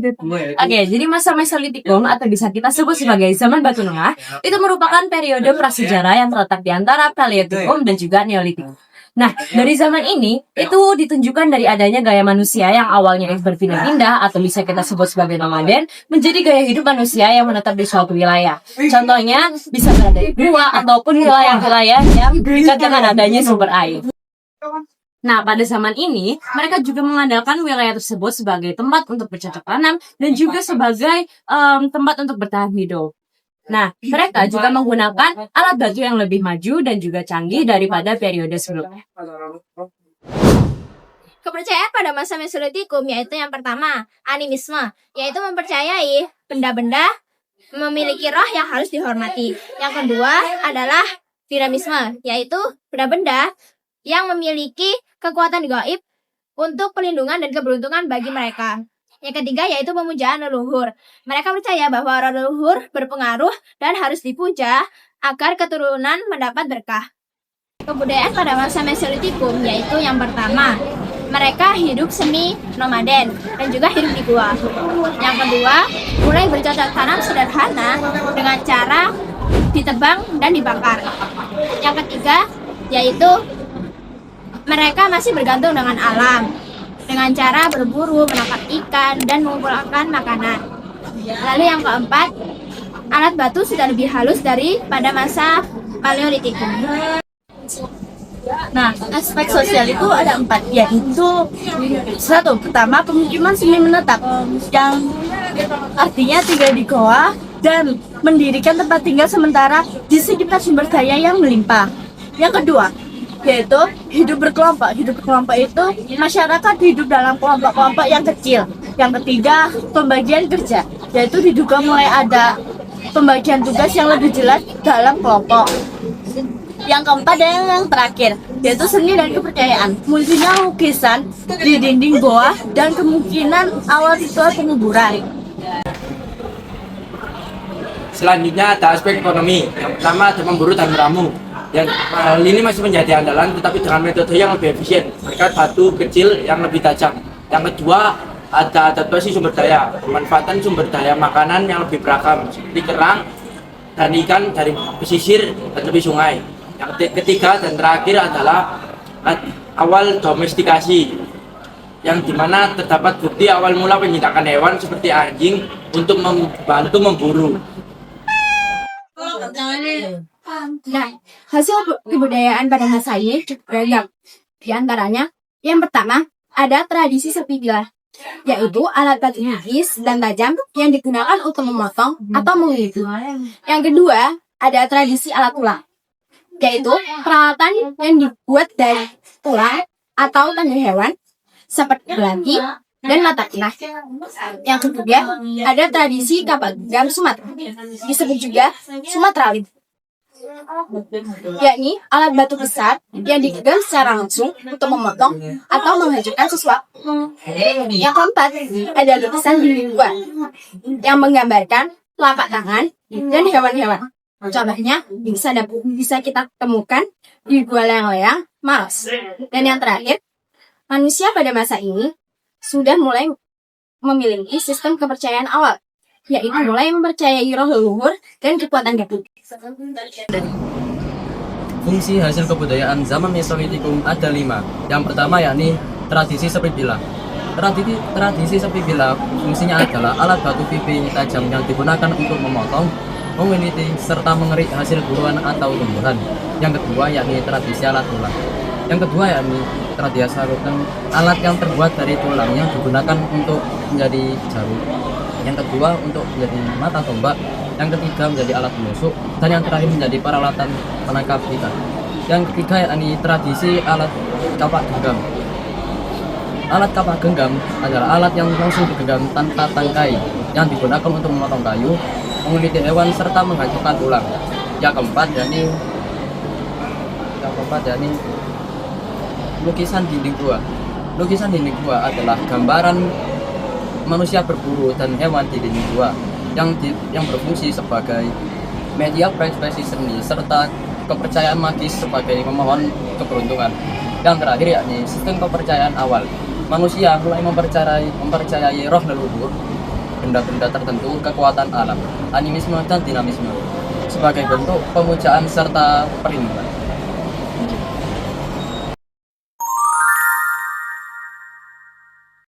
Oke, jadi masa Mesolitikum atau bisa kita sebut sebagai zaman Batu Tengah itu merupakan periode prasejarah yang terletak di antara Paleolitikum dan juga Neolitikum. Nah, dari zaman ini itu ditunjukkan dari adanya gaya manusia yang awalnya berpindah-pindah atau bisa kita sebut sebagai nomaden menjadi gaya hidup manusia yang menetap di suatu wilayah. Contohnya bisa berada di gua ataupun wilayah-wilayah yang dekat dengan adanya sumber air. Nah, pada zaman ini, mereka juga mengandalkan wilayah tersebut sebagai tempat untuk bercocok tanam dan juga sebagai tempat untuk bertahan hidup. Nah, mereka juga menggunakan alat batu yang lebih maju dan juga canggih daripada periode sebelumnya. Kepercayaan pada masa Mesolitikum yaitu yang pertama, animisme, yaitu mempercayai benda-benda memiliki roh yang harus dihormati. Yang kedua adalah piramisme, yaitu benda-benda yang memiliki kekuatan gaib untuk perlindungan dan keberuntungan bagi mereka. Yang ketiga yaitu pemujaan leluhur. Mereka percaya bahwa roh leluhur berpengaruh dan harus dipuja agar keturunan mendapat berkah. Kebudayaan pada masa Mesolitikum yaitu yang pertama, mereka hidup semi nomaden dan juga hidup di gua. Yang kedua, mulai bercocok tanam sederhana dengan cara ditebang dan dibakar. Yang ketiga yaitu mereka masih bergantung dengan alam dengan cara berburu, menangkap ikan, dan mengumpulkan makanan. Lalu yang keempat, alat batu sudah lebih halus dari pada masa Paleolitikum. Nah, aspek sosial itu ada 4, yaitu satu, pertama pemukiman semi menetap, yang artinya tinggal di goa dan mendirikan tempat tinggal sementara di sekitar sumber daya yang melimpah. Yang kedua, yaitu hidup berkelompok. Hidup berkelompok itu masyarakat hidup dalam kelompok-kelompok yang kecil. Yang ketiga, pembagian kerja, yaitu diduga mulai ada pembagian tugas yang lebih jelas dalam kelompok. Yang keempat dan yang terakhir, yaitu seni dan kepercayaan. Munculnya lukisan di dinding goa dan kemungkinan awal ritual penguburan. Selanjutnya ada aspek ekonomi. Yang pertama ada memburu dan meramu. Yang ini masih menjadi andalan tetapi dengan metode yang lebih efisien. Mereka batu kecil yang lebih tajam. Yang kedua ada adaptasi sumber daya, pemanfaatan sumber daya makanan yang lebih beragam seperti kerang dan ikan dari pesisir dan tepi sungai. Yang ketiga dan terakhir adalah awal domestikasi, yang dimana terdapat bukti awal mula penyitakan hewan seperti anjing untuk membantu memburu. Nah, hasil kebudayaan pada masa ini cukup beragam. Di antaranya, yang pertama, ada tradisi sepi bilah, yaitu alat batu tipis dan tajam yang digunakan untuk memotong atau mengikat. Yang kedua, ada tradisi alat tulang, yaitu peralatan yang dibuat dari tulang atau tanduk hewan seperti belati dan mata kena. Yang ketiga, ada tradisi kapal genggam Sumatera, disebut juga Sumatralit, yakni alat batu besar yang digenggam secara langsung untuk memotong atau menghancurkan sesuatu. Yang keempat, ada lukisan di gua yang menggambarkan telapak tangan dan hewan-hewan. Contohnya bisa kita temukan di Gua Leang-Leang, Maros. Dan yang terakhir, manusia pada masa ini sudah mulai memiliki sistem kepercayaan awal, yaitu mulai mempercayai roh leluhur dan kekuatan gaib. Fungsi hasil kebudayaan zaman Mesolitikum ada 5. Yang pertama yakni tradisi sepi bilah. Tradisi sepi bilah fungsinya adalah alat batu pipi tajam yang digunakan untuk memotong, meneliti, serta mengerik hasil buruan atau tumbuhan. Yang kedua yakni tradisi alat tulang. Yang kedua yakni tradisi sarutan, alat yang terbuat dari tulang yang digunakan untuk menjadi jarum. Yang kedua untuk menjadi mata tombak. Yang ketiga menjadi alat menusuk, dan yang terakhir menjadi peralatan penangkap ikan. Yang ketiga yakni tradisi alat kapak genggam. Alat kapak genggam adalah alat yang langsung digenggam tanpa tangkai yang digunakan untuk memotong kayu, meneliti hewan serta menghancurkan tulang. Yang keempat yakni lukisan dinding gua. Lukisan dinding gua adalah gambaran manusia berburu dan hewan di dinding gua yang berfungsi sebagai media berekspresi seni serta kepercayaan magis sebagai memohon keberuntungan. Yang terakhir yakni sistem kepercayaan awal. Manusia mulai mempercayai roh leluhur benda-benda tertentu, kekuatan alam, animisme dan dinamisme sebagai bentuk pemujaan serta perlindungan.